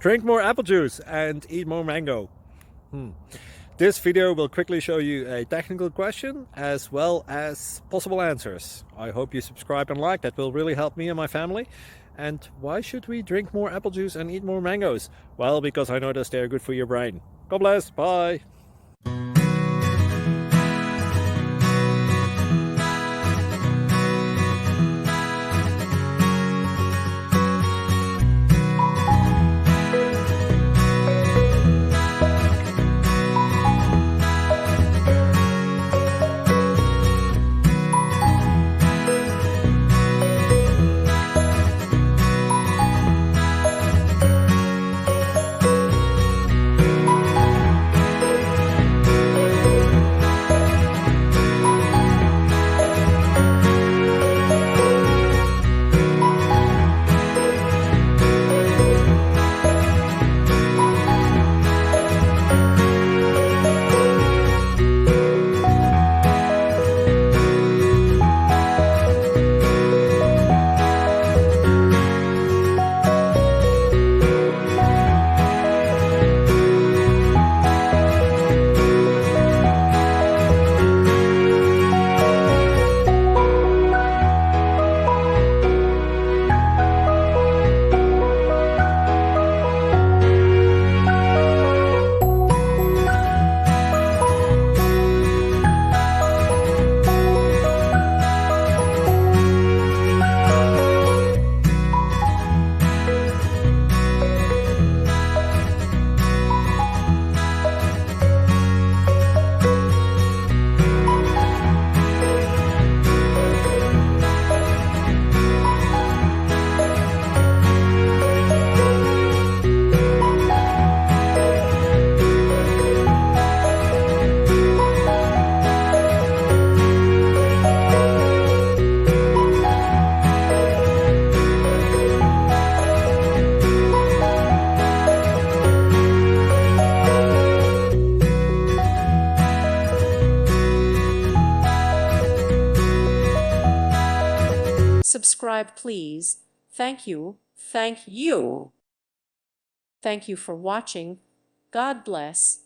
Drink more apple juice and eat more mango. This video will quickly show you a technical question as well as possible answers. I hope you subscribe and like, that will really help me and my family. And why should we drink more apple juice and eat more mangoes? Well, because I noticed they're good for your brain. God bless, bye! Subscribe, please. Thank you. Thank you. Thank you for watching. God bless.